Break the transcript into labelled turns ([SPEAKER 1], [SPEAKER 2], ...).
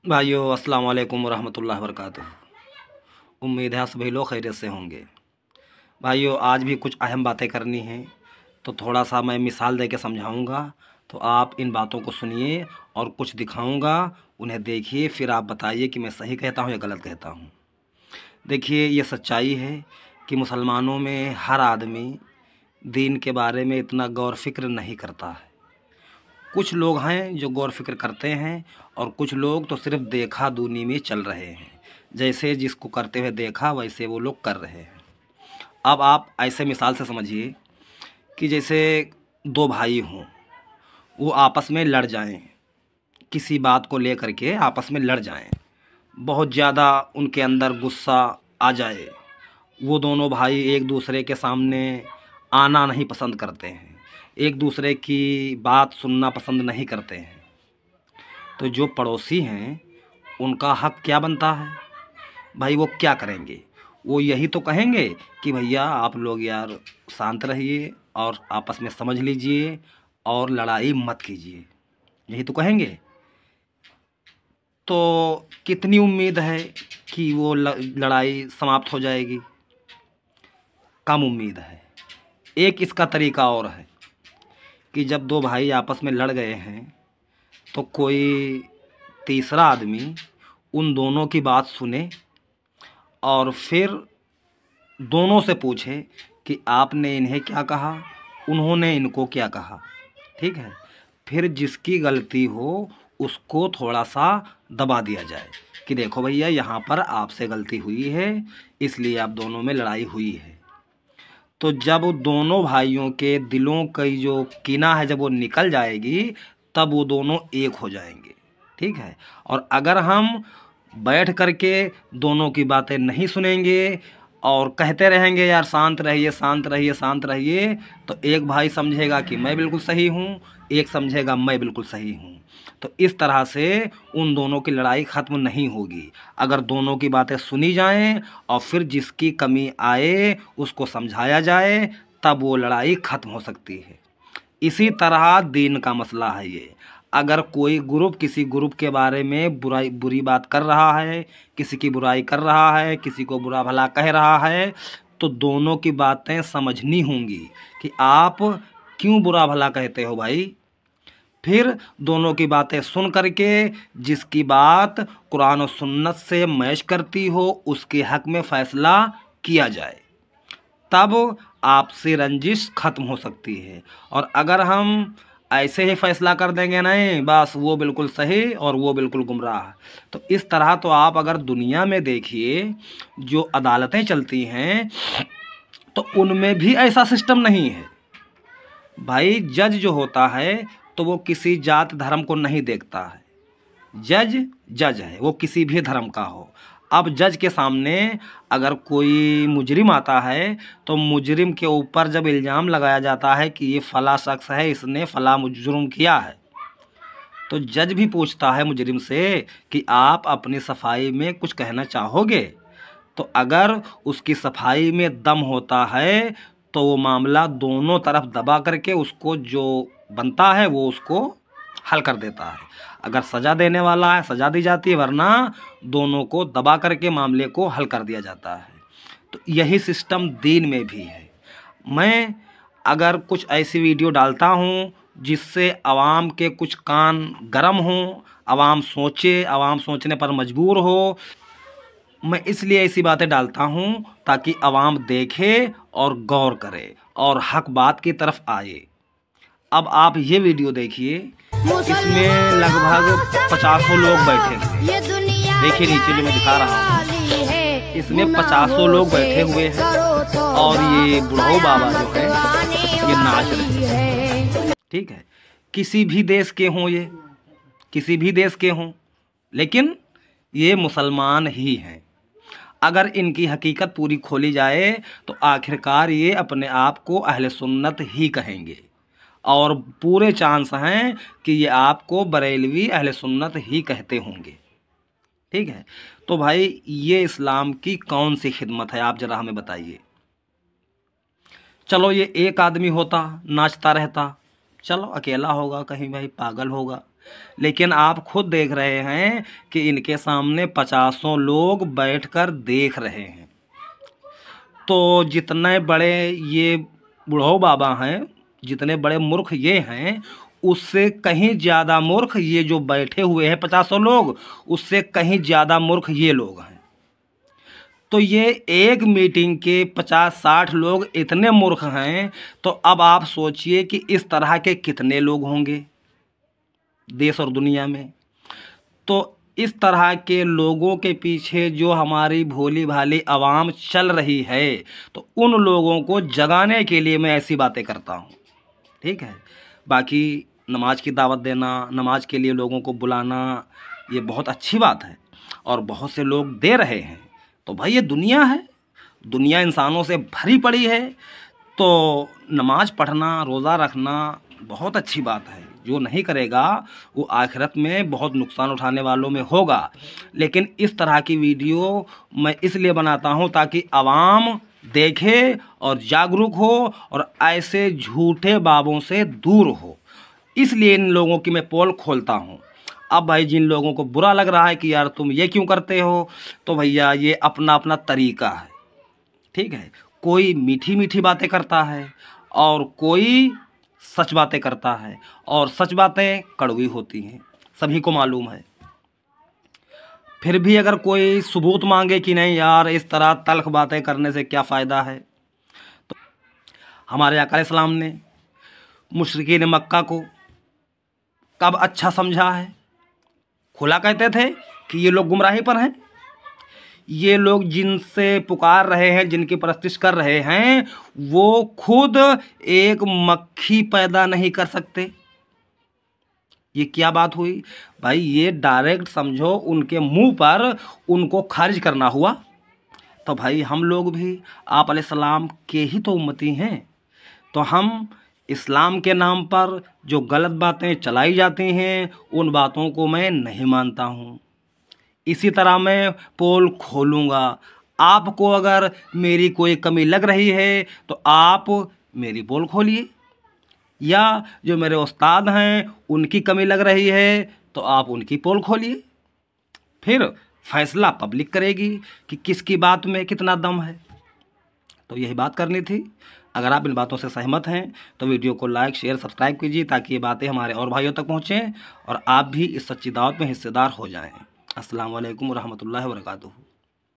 [SPEAKER 1] भाइयों अस्सलाम वालेकुम वरहमतुल्लाहि वबरकातुहू। उम्मीद है सभी लोग खैरियत से होंगे। भाइयों आज भी कुछ अहम बातें करनी हैं, तो थोड़ा सा मैं मिसाल दे के समझाऊँगा, तो आप इन बातों को सुनिए और कुछ दिखाऊँगा, उन्हें देखिए, फिर आप बताइए कि मैं सही कहता हूँ या गलत कहता हूँ। देखिए ये सच्चाई है कि मुसलमानों में हर आदमी दीन के बारे में इतना गौर फिक्र नहीं करता है। कुछ लोग हैं जो गौर फिक्र करते हैं और कुछ लोग तो सिर्फ देखा दूनी में चल रहे हैं। जैसे जिसको करते हुए देखा वैसे वो लोग कर रहे हैं। अब आप ऐसे मिसाल से समझिए कि जैसे दो भाई हों, वो आपस में लड़ जाएं, किसी बात को लेकर के आपस में लड़ जाएं, बहुत ज़्यादा उनके अंदर गुस्सा आ जाए, वो दोनों भाई एक दूसरे के सामने आना नहीं पसंद करते हैं, एक दूसरे की बात सुनना पसंद नहीं करते हैं, तो जो पड़ोसी हैं उनका हक क्या बनता है? भाई वो क्या करेंगे? वो यही तो कहेंगे कि भैया आप लोग यार शांत रहिए और आपस में समझ लीजिए और लड़ाई मत कीजिए, यही तो कहेंगे। तो कितनी उम्मीद है कि वो लड़ाई समाप्त हो जाएगी? कम उम्मीद है। एक इसका तरीका और है कि जब दो भाई आपस में लड़ गए हैं तो कोई तीसरा आदमी उन दोनों की बात सुने और फिर दोनों से पूछे कि आपने इन्हें क्या कहा, उन्होंने इनको क्या कहा। ठीक है, फिर जिसकी गलती हो उसको थोड़ा सा दबा दिया जाए कि देखो भैया यहाँ पर आपसे गलती हुई है, इसलिए आप दोनों में लड़ाई हुई है। तो जब दोनों भाइयों के दिलों की जो कीना है जब वो निकल जाएगी तब वो दोनों एक हो जाएंगे। ठीक है, और अगर हम बैठ करके दोनों की बातें नहीं सुनेंगे और कहते रहेंगे यार शांत रहिए शांत रहिए शांत रहिए, तो एक भाई समझेगा कि मैं बिल्कुल सही हूँ, एक समझेगा मैं बिल्कुल सही हूँ। तो इस तरह से उन दोनों की लड़ाई ख़त्म नहीं होगी। अगर दोनों की बातें सुनी जाएं और फिर जिसकी कमी आए उसको समझाया जाए, तब वो लड़ाई ख़त्म हो सकती है। इसी तरह दीन का मसला है ये। अगर कोई ग्रुप किसी ग्रुप के बारे में बुरी बात कर रहा है, किसी की बुराई कर रहा है, किसी को बुरा भला कह रहा है, तो दोनों की बातें समझनी होंगी कि आप क्यों बुरा भला कहते हो भाई। फिर दोनों की बातें सुन करके जिसकी बात कुरान और सुन्नत से मैच करती हो उसके हक़ में फ़ैसला किया जाए, तब आपसी रंजिश ख़त्म हो सकती है। और अगर हम ऐसे ही फ़ैसला कर देंगे नहीं बस वो बिल्कुल सही और वो बिल्कुल गुमराह, तो इस तरह तो आप अगर दुनिया में देखिए जो अदालतें चलती हैं तो उनमें भी ऐसा सिस्टम नहीं है। भाई जज जो होता है तो वो किसी जात धर्म को नहीं देखता है। जज जज है, वो किसी भी धर्म का हो। अब जज के सामने अगर कोई मुजरिम आता है तो मुजरिम के ऊपर जब इल्ज़ाम लगाया जाता है कि ये फ़ला शख्स है, इसने फ़ला जुर्म किया है, तो जज भी पूछता है मुजरिम से कि आप अपनी सफाई में कुछ कहना चाहोगे? तो अगर उसकी सफाई में दम होता है तो वो मामला दोनों तरफ दबा करके उसको जो बनता है वो उसको हल कर देता है। अगर सज़ा देने वाला है सज़ा दी जाती है, वरना दोनों को दबा करके मामले को हल कर दिया जाता है। तो यही सिस्टम दीन में भी है। मैं अगर कुछ ऐसी वीडियो डालता हूँ जिससे आवाम के कुछ कान गरम हों, आवाम सोचे, आवाम सोचने पर मजबूर हो, मैं इसलिए ऐसी बातें डालता हूँ ताकि आवाम देखे और गौर करे और हक बात की तरफ आए। अब आप ये वीडियो देखिए, इसमें लगभग 50 लोग बैठे हुए हैं। देखिए नीचे जो मैं दिखा रहा हूँ इसमें 50 लोग बैठे हुए हैं और ये बुढ़ऊ बाबा जो है ये नाच रहे हैं। ठीक है, किसी भी देश के हों, ये किसी भी देश के हों, लेकिन ये मुसलमान ही हैं। अगर इनकी हकीकत पूरी खोली जाए तो आखिरकार ये अपने आप को अहले सुन्नत ही कहेंगे और पूरे चांस हैं कि ये आपको बरेलवी अहले सुन्नत ही कहते होंगे। ठीक है, तो भाई ये इस्लाम की कौन सी खिदमत है, आप ज़रा हमें बताइए। चलो ये एक आदमी होता नाचता रहता, चलो अकेला होगा कहीं भाई, पागल होगा, लेकिन आप खुद देख रहे हैं कि इनके सामने 50 लोग बैठकर देख रहे हैं। तो जितने बड़े ये बुढ़ऊ बाबा हैं, जितने बड़े मूर्ख ये हैं, उससे कहीं ज़्यादा मूर्ख ये जो बैठे हुए हैं 50 लोग, उससे कहीं ज़्यादा मूर्ख ये लोग हैं। तो ये एक मीटिंग के 50-60 लोग इतने मूर्ख हैं, तो अब आप सोचिए कि इस तरह के कितने लोग होंगे देश और दुनिया में। तो इस तरह के लोगों के पीछे जो हमारी भोली भाली आवाम चल रही है, तो उन लोगों को जगाने के लिए मैं ऐसी बातें करता हूँ, ठीक है। बाकी नमाज की दावत देना, नमाज के लिए लोगों को बुलाना, ये बहुत अच्छी बात है और बहुत से लोग दे रहे हैं। तो भाई ये दुनिया है, दुनिया इंसानों से भरी पड़ी है, तो नमाज पढ़ना, रोज़ा रखना बहुत अच्छी बात है। जो नहीं करेगा वो आखिरत में बहुत नुकसान उठाने वालों में होगा। लेकिन इस तरह की वीडियो मैं इसलिए बनाता हूँ ताकि आवाम देखे और जागरूक हो और ऐसे झूठे बाबों से दूर हो। इसलिए इन लोगों की मैं पोल खोलता हूँ। अब भाई जिन लोगों को बुरा लग रहा है कि यार तुम ये क्यों करते हो, तो भैया ये अपना अपना तरीका है, ठीक है। कोई मीठी मीठी बातें करता है और कोई सच बातें करता है, और सच बातें कड़वी होती हैं, सभी को मालूम है। फिर भी अगर कोई सबूत मांगे कि नहीं यार इस तरह तल्ख बातें करने से क्या फ़ायदा है, तो हमारे आका अलैहिस्सलाम ने मुशरिकीन मक्का को कब अच्छा समझा है। खुला कहते थे कि ये लोग गुमराही पर हैं, ये लोग जिनसे पुकार रहे हैं, जिनकी परस्तिश कर रहे हैं, वो खुद एक मक्खी पैदा नहीं कर सकते। ये क्या बात हुई भाई, ये डायरेक्ट समझो उनके मुंह पर उनको खारिज करना हुआ। तो भाई हम लोग भी आप अलैहिस्सलाम के ही तो उम्मती हैं, तो हम इस्लाम के नाम पर जो गलत बातें चलाई जाती हैं उन बातों को मैं नहीं मानता हूँ। इसी तरह मैं पोल खोलूँगा। आपको अगर मेरी कोई कमी लग रही है तो आप मेरी पोल खोलिए, या जो मेरे उस्ताद हैं उनकी कमी लग रही है तो आप उनकी पोल खोलिए। फिर फैसला पब्लिक करेगी कि किसकी बात में कितना दम है। तो यही बात करनी थी। अगर आप इन बातों से सहमत हैं तो वीडियो को लाइक, शेयर, सब्सक्राइब कीजिए ताकि ये बातें हमारे और भाइयों तक पहुँचें और आप भी इस सच्ची दावत में हिस्सेदार हो जाएं। अस्सलाम वालेकुम रहमतुल्लाहि व बरकातुहू।